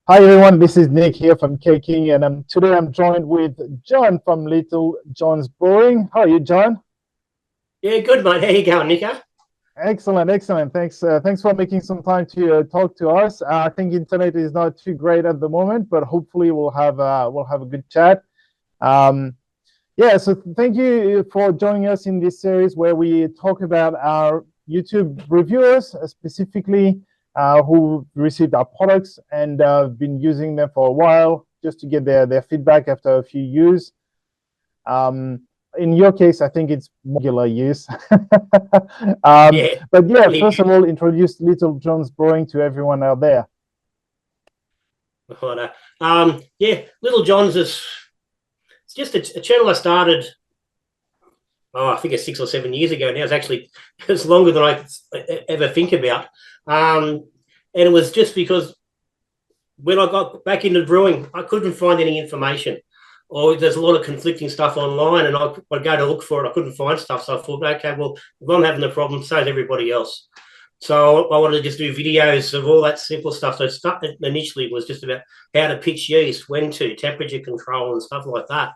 Hi everyone, this is Nick here from Keg King, and today I'm joined with John from Little John's Brewing. How are you, John? Yeah, good, mate. How you going, Nico? Excellent, excellent. Thanks for making some time to talk to us. I think internet is not too great at the moment, but hopefully we'll have a good chat. Um, yeah, so thank you for joining us in this series where we talk about our YouTube reviewers, specifically who received our products and been using them for a while just to get their feedback after a few use. Um, in your case, I think it's regular use. Yeah, But yeah, certainly. first of all, introduce Little John's Brewing to everyone out there. Righto. Yeah, Little John's is it's just a channel I started. Oh, I think it's 6 or 7 years ago now. It's longer than I could ever think about. And it was just because when I got back into brewing, I couldn't find any information, or there's a lot of conflicting stuff online, and I'd go to look for it. I couldn't find stuff, so I thought, okay, well, if I'm having the problem, so is everybody else. So I wanted to just do videos of all that simple stuff. So stuff initially was just about how to pitch yeast, when to, temperature control, and stuff like that.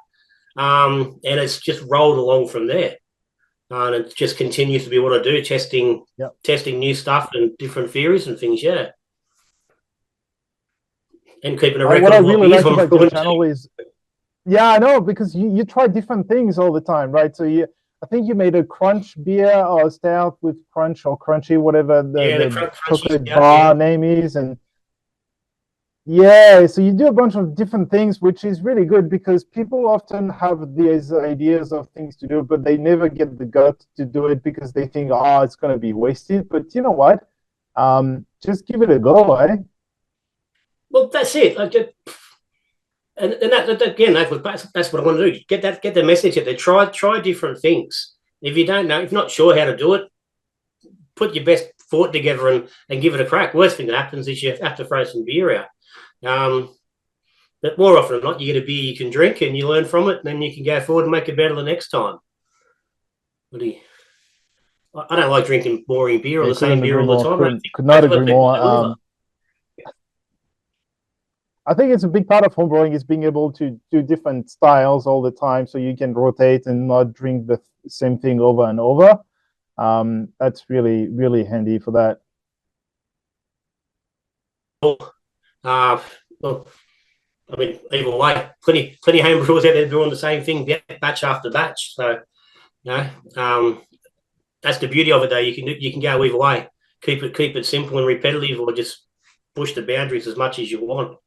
And it's just rolled along from there. And it just continues to be what I do, Yep. testing new stuff and different theories and things, yeah. And keeping a record What I of what really beers like I'm about your brewing. channel is, yeah, I know, because you try different things all the time, right? So I think you made a crunch beer or a stout with crunch or crunchy, whatever Yeah, the the crunchy chocolate stuff, yeah. bar name is, and yeah, so you do a bunch of different things, which is really good because people often have these ideas of things to do, but they never get the gut to do it because they think, oh, it's going to be wasted. But you know what? Just give it a go, eh? Well, that's it. And that again, that's what I want to do. Get the message out there. Try different things. If you don't know, if you're not sure how to do it, put your best foot together and give it a crack. Worst thing that happens is you have to throw some beer out. But more often than not, you get a beer you can drink and you learn from it, and then you can go forward and make it better the next time. I don't like drinking boring beer or Yeah, the same couldn't beer agree all the more. time. Could not Most other agree people more. do either. I think it's a big part of homebrewing is being able to do different styles all the time, so you can rotate and not drink the same thing over and over. That's really, really handy for that. Uh, well, I mean, either way, plenty of home brewers out there doing the same thing, batch after batch. So, you know, that's the beauty of it, though. You can go either way. Keep it simple and repetitive, or just push the boundaries as much as you want.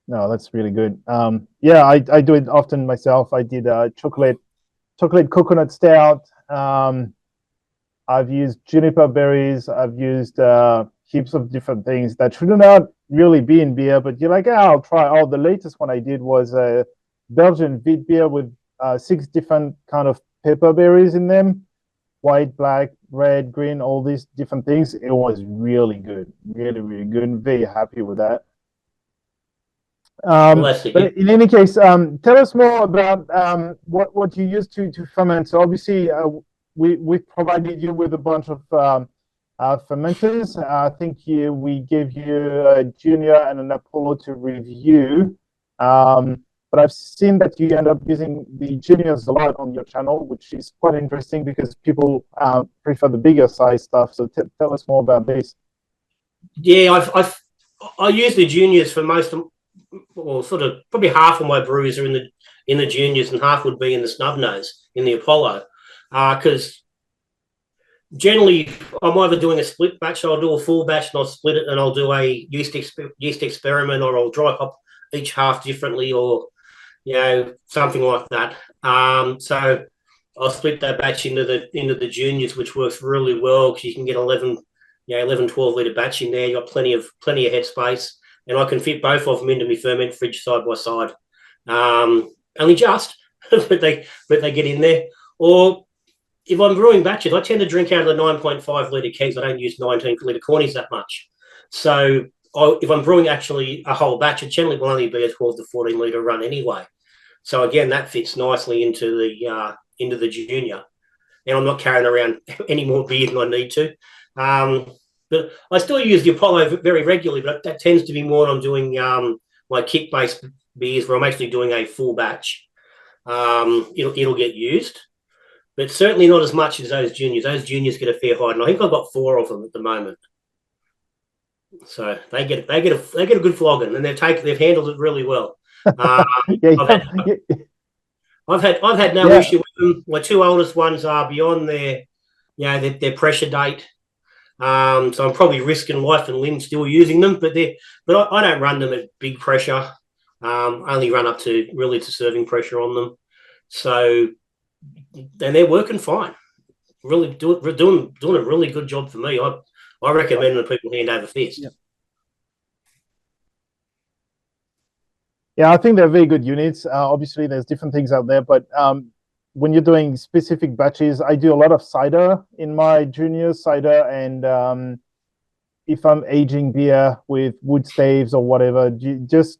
No, that's really good. Yeah, I do it often myself. I did chocolate coconut stout. I've used juniper berries. I've used heaps of different things that should not really be in beer, but you're like, I'll try. Oh, the latest one I did was a Belgian wheat beer with 6 different kind of pepper berries in them, white, black, red, green, all these different things. It was really good, really, really good. Very happy with that. Well, that's the But in any case, tell us more about what you use to ferment. So obviously, we've provided you with a bunch of fermenters. I think we gave you a Junior and an Apollo to review. But I've seen that you end up using the Juniors a lot on your channel, which is quite interesting because people prefer the bigger size stuff. So tell us more about this. Yeah, I use the juniors for most of, well, sort of probably half of my brews are in the juniors, and half would be in the snub nose in the Apollo, because generally I'm either doing a split batch, I'll do a full batch and I'll split it, and I'll do a yeast experiment, or I'll dry hop each half differently, or something like that. So I'll split that batch into the juniors, which works really well because you can get 11, 12 litre batch in there. You got plenty of headspace, and I can fit both of them into my ferment fridge side by side. Only just, but they get in there. Or if I'm brewing batches, I tend to drink out of the 9.5 litre kegs. I don't use 19 litre cornies that much. So if I'm brewing actually a whole batch, it generally will only be a 12 to 14 litre run anyway. So again, that fits nicely into the junior, and I'm not carrying around any more beer than I need to. But I still use the Apollo very regularly, but that tends to be more when I'm doing my kit-based beers where I'm actually doing a full batch. It'll get used, but certainly not as much as those juniors. Those juniors get a fair hide, and I think I've got 4 of them at the moment. So they get a good flogging, and they've handled it really well. I've had no issue with them. My 2 oldest ones are beyond their pressure date. So I'm probably risking life and limb still using them, but I don't run them at big pressure. Only run up to serving pressure on them. So, and they're working fine. Really doing a really good job for me. I recommend that people hand over fist. Yeah. Yeah, I think they're very good units. Obviously, there's different things out there, but when you're doing specific batches, I do a lot of cider in my junior cider, and if I'm aging beer with wood staves or whatever, you just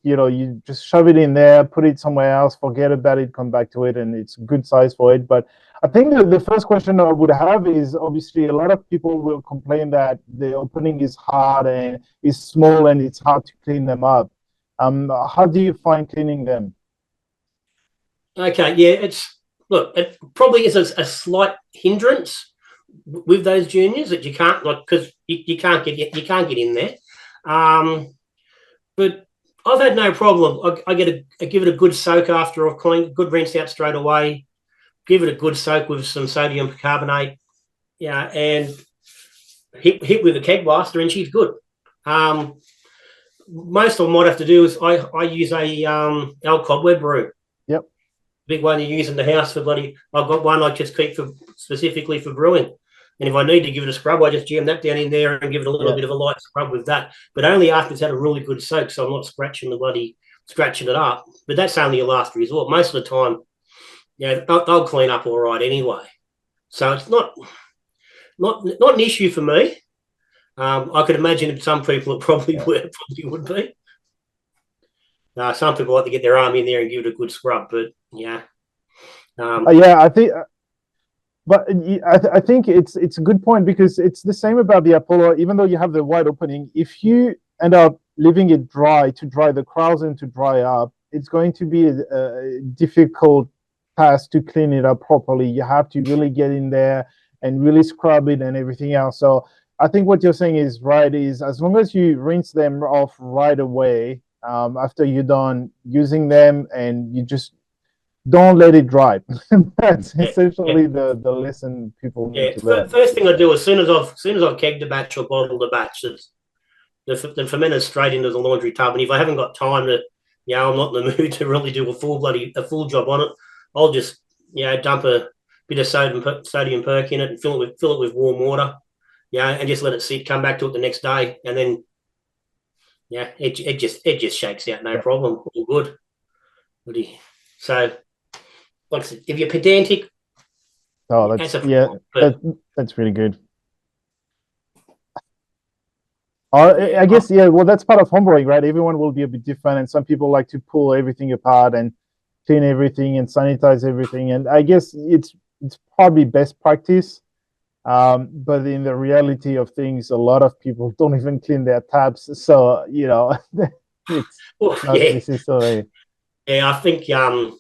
shove it in there, put it somewhere else, forget about it, come back to it, and it's a good size for it. But I think the first question I would have is, obviously a lot of people will complain that the opening is hard and is small and it's hard to clean them up. How do you find cleaning them? Okay, yeah, it probably is a slight hindrance with those juniors that you can't, because you can't get in there. But I've had no problem. I give it a good soak after I've cleaned, good rinse out straight away. Give it a good soak with some sodium carbonate, and hit with a keg blaster, and she's good. Most of them might have to do is I use a L cobweb brew. Yep. Big one you use in the house for I've got one I just keep specifically for brewing. And if I need to give it a scrub, I just jam that down in there and give it a little bit of a light scrub with that. But only after it's had a really good soak, so I'm not scratching it up. But that's only a last resort. Most of the time, they'll clean up all right anyway. So it's not an issue for me. I could imagine if some people it probably would be. Some people like to get their arm in there and give it a good scrub, but I think. But I think it's a good point, because it's the same about the Apollo. Even though you have the wide opening, if you end up leaving it dry the krausen to dry up, it's going to be a difficult task to clean it up properly. You have to really get in there and really scrub it and everything else. So I think what you're saying is right, is as long as you rinse them off right away after you're done using them, and you just don't let it dry. That's essentially the lesson people need to learn. First thing I do, as soon as I've kegged a batch or bottled a batch, the fermenter's straight into the laundry tub. And if I haven't got time to, I'm not in the mood to really do a full job on it, I'll just dump a bit of sodium perk in it and fill it with warm water, and just let it sit. Come back to it the next day, and then it just shakes out, no problem, all good. So, like I said, if you're pedantic, that's really good. I guess, well, that's part of homebrewing, right? Everyone will be a bit different, and some people like to pull everything apart and clean everything and sanitize everything. And I guess it's probably best practice. But in the reality of things, a lot of people don't even clean their taps. So, it's not necessarily. Yeah, I think I'm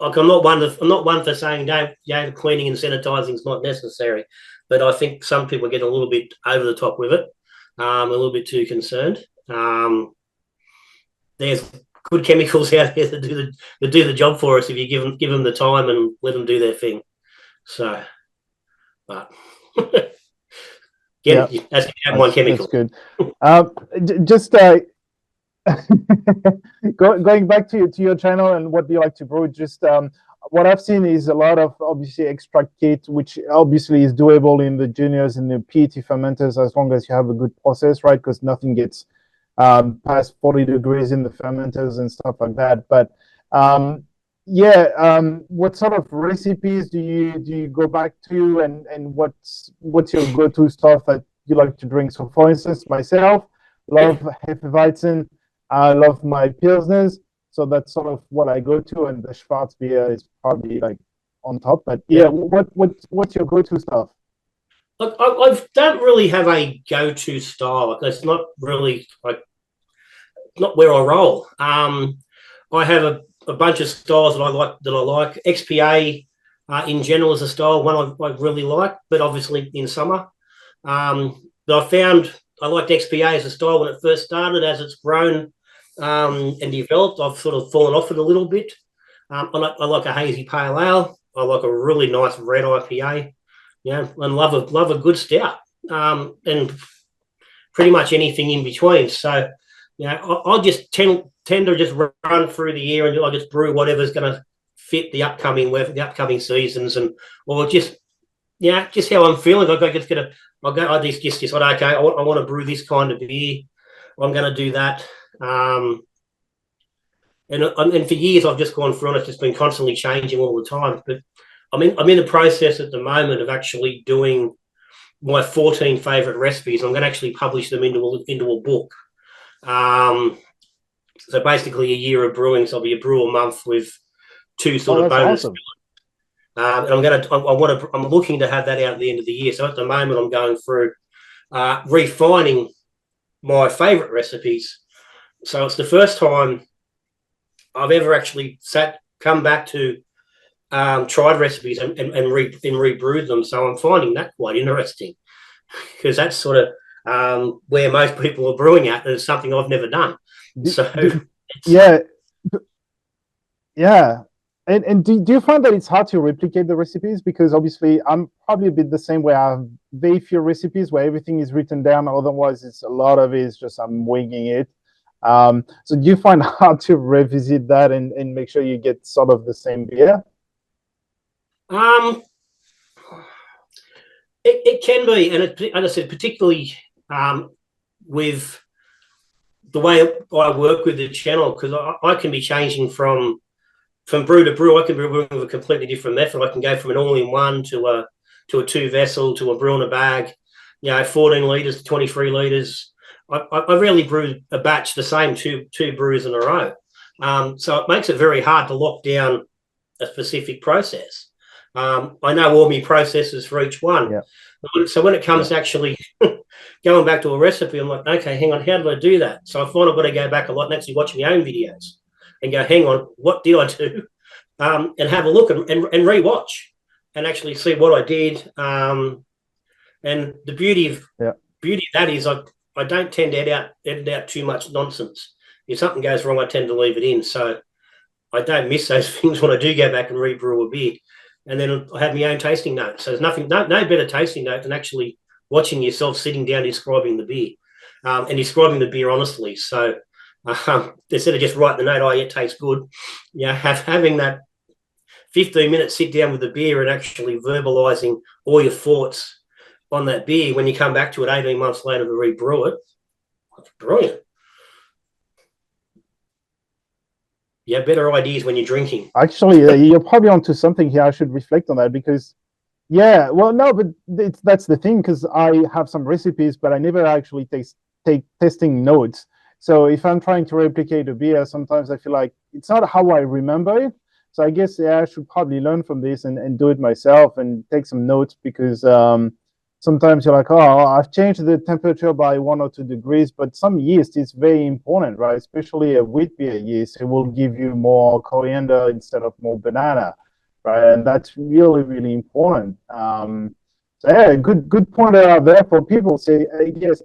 not one for saying cleaning and sanitizing is not necessary, but I think some people get a little bit over the top with it, a little bit too concerned. There's good chemicals out there that do the job for us if you give them the time and let them do their thing. So, but that's one chemical. That's good. Just going back to your channel and what do you like to brew, just what I've seen is a lot of obviously extract kit, which obviously is doable in the juniors and the PET fermenters, as long as you have a good process, right? Because nothing gets past 40 degrees in the fermenters and stuff like that. But what sort of recipes do you go back to, and what's your go-to stuff that you like to drink? So for instance, myself love Hefeweizen. I love my Pilsners, so that's sort of what I go to, and the Schwarzbier is probably like on top. But what's your go-to stuff? I don't really have a go-to style. Like, it's not really like not where I roll. I have a bunch of styles that I like. XPA in general is a style one I really like, but obviously in summer. But I found I liked XPA as a style when it first started. As it's grown and developed, I've sort of fallen off it a little bit. I like a hazy pale ale. I like a really nice red IPA. Yeah, and love a good stout. And pretty much anything in between. So, I just tend to just run through the year and I just brew whatever's going to fit the upcoming weather, the upcoming seasons, and or just just how I'm feeling. I just get a, I just decide, okay, I want to brew this kind of beer. I'm going to do that. And for years I've just gone through and it's just been constantly changing all the time. But I'm in the process at the moment of actually doing my 14 favorite recipes. I'm going to actually publish them into a book. So basically a year of brewing. So I'll be a brew a month with two sort of bonus. Awesome. And I'm looking to have that out at the end of the year. So at the moment I'm going through refining my favorite recipes. So it's the first time I've ever actually come back to tried recipes and rebrewed them. So I'm finding that quite interesting because that's sort of where most people are brewing at. It's something I've never done. Yeah. And do you find that it's hard to replicate the recipes? Because obviously I'm probably a bit the same way. I have very few recipes where everything is written down. Otherwise, it's a lot of it is just I'm winging it. So do you find hard to revisit that and make sure you get sort of the same beer? It can be, and as I said, particularly with the way I work with the channel, because I can be changing from brew to brew. I can be brewing with a completely different method. I can go from an all-in-one to a 2-vessel to a brew in a bag. 14 liters to 23 liters. I rarely brew a batch the same two brews in a row. So it makes it very hard to lock down a specific process. I know all my processes for each one. Yeah. So when it comes to actually going back to a recipe, I'm like, okay, hang on, how did I do that? So I find I've got to go back a lot and actually watch my own videos and go, hang on, what did I do? And have a look and rewatch and actually see what I did. And the beauty of that is I don't tend to edit out too much nonsense. If something goes wrong, I tend to leave it in. So I don't miss those things when I do go back and rebrew a beer. And then I have my own tasting notes. So there's no better tasting note than actually watching yourself sitting down describing the beer and describing the beer honestly. So instead of just writing the note, oh, it tastes good, having that 15 minutes sit down with the beer and actually verbalizing all your thoughts on that beer when you come back to it 18 months later to rebrew it. That's brilliant. Yeah, better ideas when you're drinking. Actually, you're probably onto something here. I should reflect on that because, but that's the thing, because I have some recipes, but I never actually take testing notes. So if I'm trying to replicate a beer, sometimes I feel like it's not how I remember it. So I guess I should probably learn from this and do it myself and take some notes because sometimes you're like, oh, I've changed the temperature by 1 or 2 degrees, but some yeast is very important, right? Especially a wheat beer yeast, it will give you more coriander instead of more banana, right? And that's really, really important. Good point out there for people. So yes,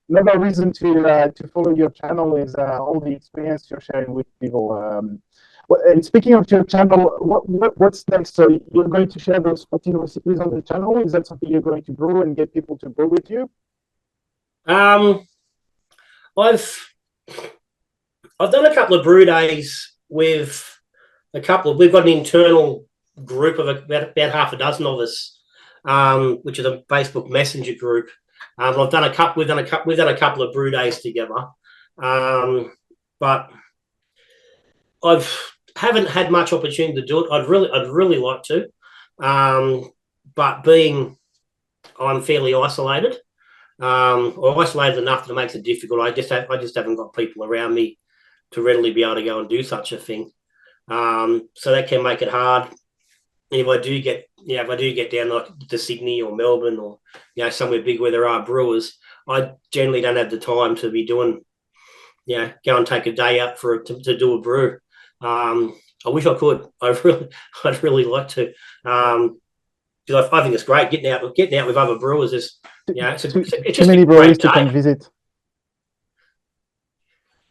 another reason to follow your channel is all the experience you're sharing with people. And speaking of your channel, what's next? So you're going to share those 14 recipes on the channel? Is that something you're going to brew and get people to brew with you? I've done a couple of brew days with we've got an internal group of about half a dozen of us, which is a Facebook Messenger group. We've done a couple of brew days together, but haven't had much opportunity to do it. I'd really like to, but being I'm fairly isolated, or isolated enough that it makes it difficult. I just haven't got people around me to readily be able to go and do such a thing. So that can make it hard. if I do get down like to Sydney or Melbourne or somewhere big where there are brewers, I generally don't have the time to be doing go and take a day out to do a brew. I wish I could. I'd really like to. Because I think it's great getting out with other brewers. It's Too just many a great breweries to day. come visit.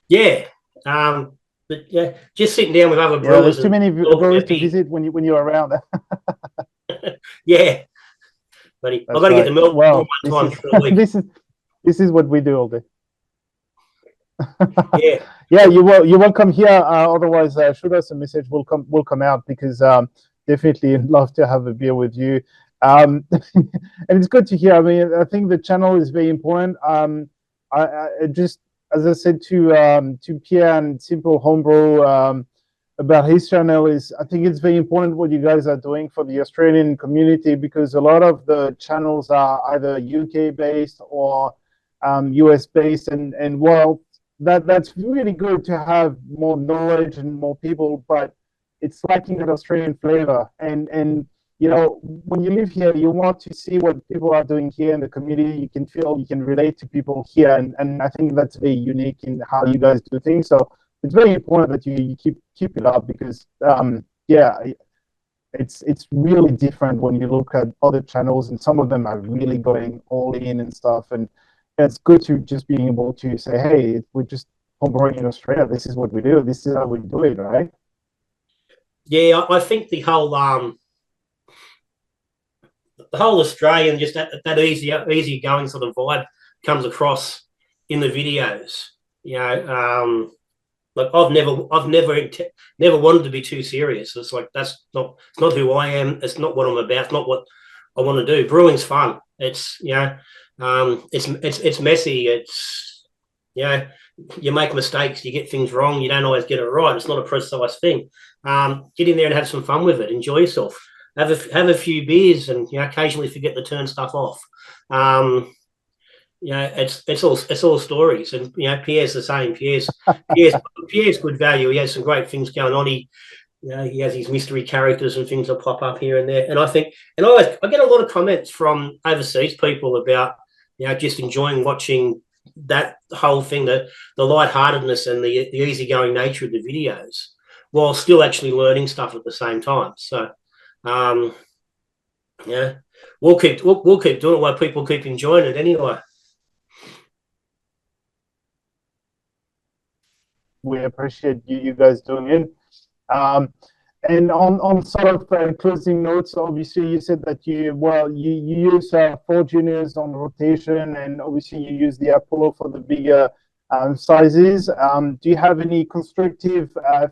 Yeah. But just sitting down with other brewers. There's too many breweries to visit when you're around. Yeah, buddy. I've got to get to Melbourne one time for a week. This is what we do all day. Yeah. Yeah, you're welcome here. Otherwise, shoot us a message. We'll come out because definitely love to have a beer with you. And it's good to hear. I mean, I think the channel is very important. I just, as I said to Pierre and Simple Homebrew about his channel, is I think it's very important what you guys are doing for the Australian community, because a lot of the channels are either UK based or US based, and well, that's really good to have more knowledge and more people, but it's lacking that Australian flavor. And when you live here, you want to see what people are doing here in the community. You can feel, you can relate to people here, and I think that's very unique in how you guys do things. So it's very important that you keep it up, because it's really different when you look at other channels, and some of them are really going all in and stuff. And it's good to just being able to say, hey, we're just homebrewing in Australia. This is what we do. This is how we do it, right? Yeah, I think the whole Australian, just that easy going sort of vibe comes across in the videos. Like I've never wanted to be too serious. It's like it's not who I am. It's not what I'm about. It's not what I want to do. Brewing's fun. It's it's messy. It's you make mistakes. You get things wrong. You don't always get it right. It's not a precise thing. Get in there and have some fun with it. Enjoy yourself. Have a few beers, and occasionally forget to turn stuff off. It's all stories, and Pierre's the same. Pierre's good value. He has some great things going on. He has his mystery characters and things that pop up here and there. And I think, and I get a lot of comments from overseas people about just enjoying watching that whole thing, the lightheartedness and the easygoing nature of the videos, while still actually learning stuff at the same time. So we'll keep doing it while people keep enjoying it anyway. We appreciate you guys doing it. And on sort of closing notes, obviously you said that you use 4 juniors on rotation, and obviously you use the Apollo for the bigger sizes. Do you have any constructive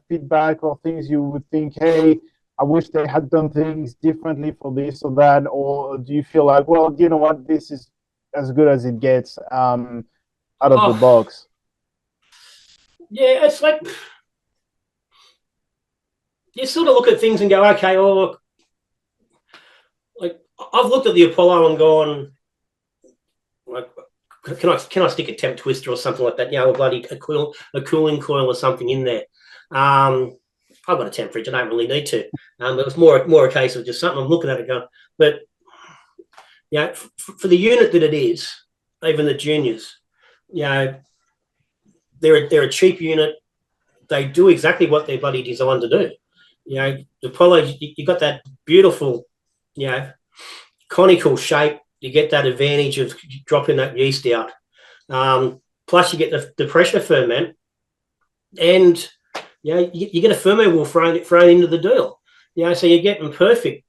feedback or things you would think, hey, I wish they had done things differently for this or that? Or do you feel like, well, you know what, this is as good as it gets out of the box? Yeah, it's like you sort of look at things and go, okay, look, like I've looked at the Apollo and gone, like, can I stick a temp twister or something like that? A cooling coil or something in there. I've got a temp fridge. I don't really need to. It was more a case of just something I'm looking at it going, but for the unit that it is, even the juniors, they're a cheap unit. They do exactly what they're bloody designed to do. The Apollo, you got that beautiful, conical shape. You get that advantage of dropping that yeast out. Plus, you get the pressure ferment, and you get a ferment wall thrown into the deal. So you're getting perfect,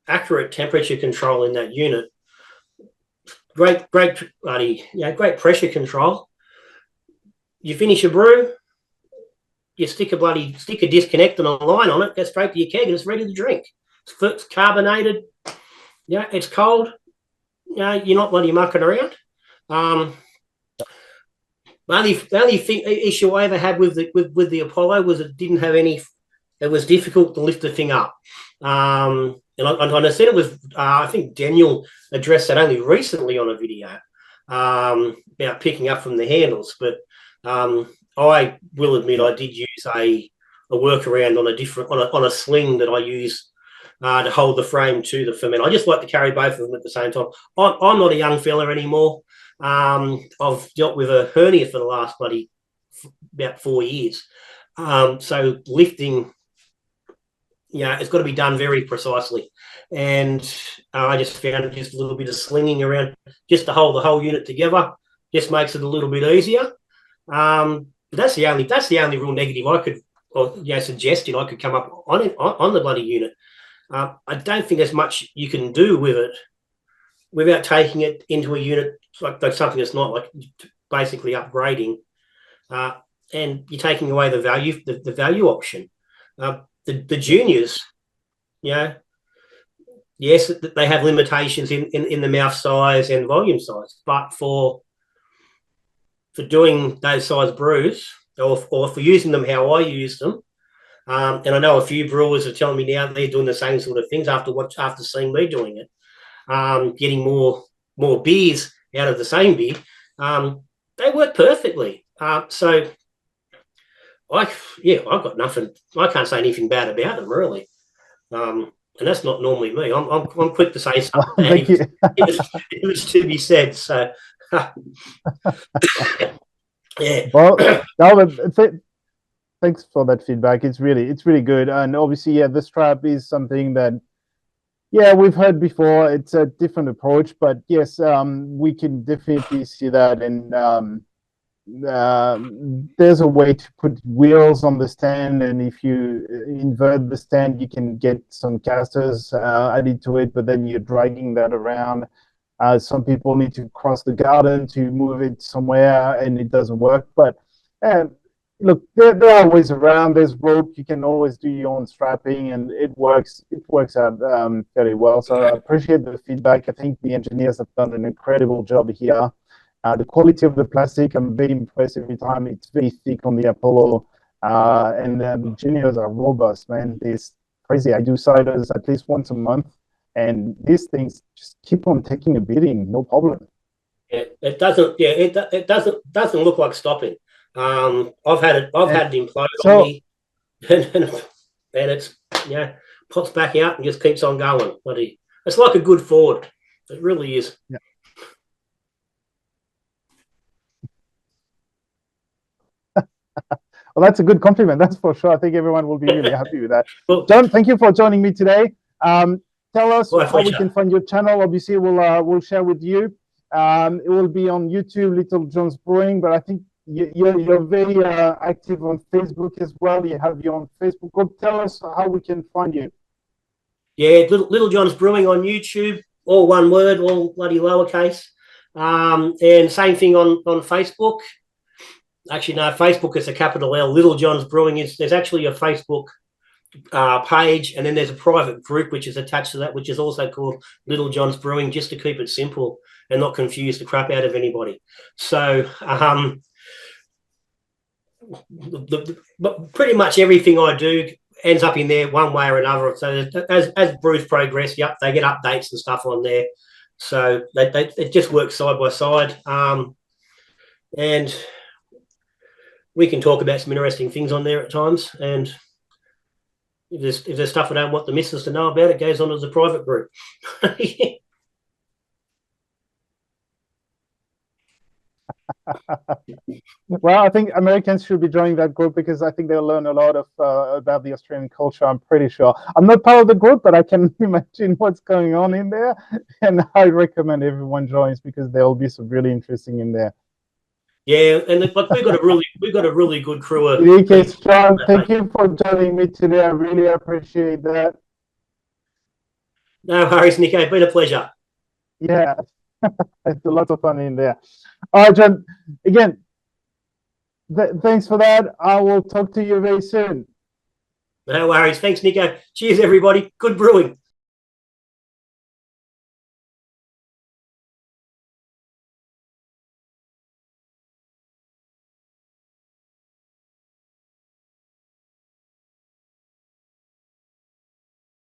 accurate temperature control in that unit. Great pressure control. You finish a brew, you stick a disconnect and a line on it, go straight to your keg, and it's ready to drink. It's carbonated. It's cold. You're not bloody mucking around. The only issue I ever had with the Apollo was it didn't have any. It was difficult to lift the thing up. And I said it was. I think Daniel addressed that only recently on a video about picking up from the handles, but. I will admit I did use a workaround on a sling that I use to hold the frame to the ferment. I just like to carry both of them at the same time. I'm not a young fella anymore. I've dealt with a hernia for the last about 4 years. So lifting, it's got to be done very precisely. And I just found just a little bit of slinging around just to hold the whole unit together just makes it a little bit easier. But that's the only real negative I could, or suggestion I could come up on the bloody unit. I don't think there's much you can do with it without taking it into a unit like something that's not like basically upgrading, and you're taking away the value option. The juniors, yes, they have limitations in the mouth size and volume size, but for doing those size brews, or for using them how I use them, and I know a few brewers are telling me now they're doing the same sort of things after seeing me doing it, getting more beers out of the same beer. They work perfectly. So I've got nothing. I can't say anything bad about them really. And that's not normally me. I'm quick to say something if it's to be said. So yeah. Well, thanks for that feedback. It's really good. And obviously, the strap is something that, we've heard before. It's a different approach, but yes, we can definitely see that. And there's a way to put wheels on the stand, and if you invert the stand, you can get some casters added to it, but then you're dragging that around. Some people need to cross the garden to move it somewhere, and it doesn't work. But look, there are ways around. There's rope. You can always do your own strapping, and it works out very well. So I appreciate the feedback. I think the engineers have done an incredible job here. The quality of the plastic, I'm very impressed every time. It's very thick on the Apollo, and the juniors are robust, man. It's crazy. I do ciders at least once a month, and these things just keep on taking a beating, no problem. It doesn't. Yeah, it doesn't look like stopping. I've had it implode on me, and it's pops back out and just keeps on going. Bloody, it's like a good Ford. It really is. Yeah. Well, that's a good compliment, that's for sure. I think everyone will be really happy with that. Well, John, thank you for joining me today. Tell us how we can find your channel. Obviously, we'll share with you. It will be on YouTube, Little John's Brewing, but I think you're very active on Facebook as well. You have your own Facebook group. Tell us how we can find you. Yeah, Little John's Brewing on YouTube, all one word, all bloody lowercase. And same thing on Facebook. Actually, no, Facebook is a capital L. Little John's Brewing there's actually a Facebook page, and then there's a private group which is attached to that, which is also called Little John's Brewing, just to keep it simple and not confuse the crap out of anybody. So, but pretty much everything I do ends up in there one way or another. So as brews progress, they get updates and stuff on there. So it just works side by side, and we can talk about some interesting things on there at times. And if there's stuff I don't want the missus to know about, it goes on as a private group. Well, I think Americans should be joining that group because I think they'll learn a lot of about the Australian culture. I'm pretty sure. I'm not part of the group, but I can imagine what's going on in there, and I recommend everyone joins because there will be some really interesting in there. Yeah, and we've got a really good crew of. Okay, John, thank you for joining me today. I really appreciate that. No worries, Nico. It's been a pleasure. Yeah, it's a lot of fun in there. All right, John. Again, thanks for that. I will talk to you very soon. No worries. Thanks, Nico. Cheers, everybody. Good brewing.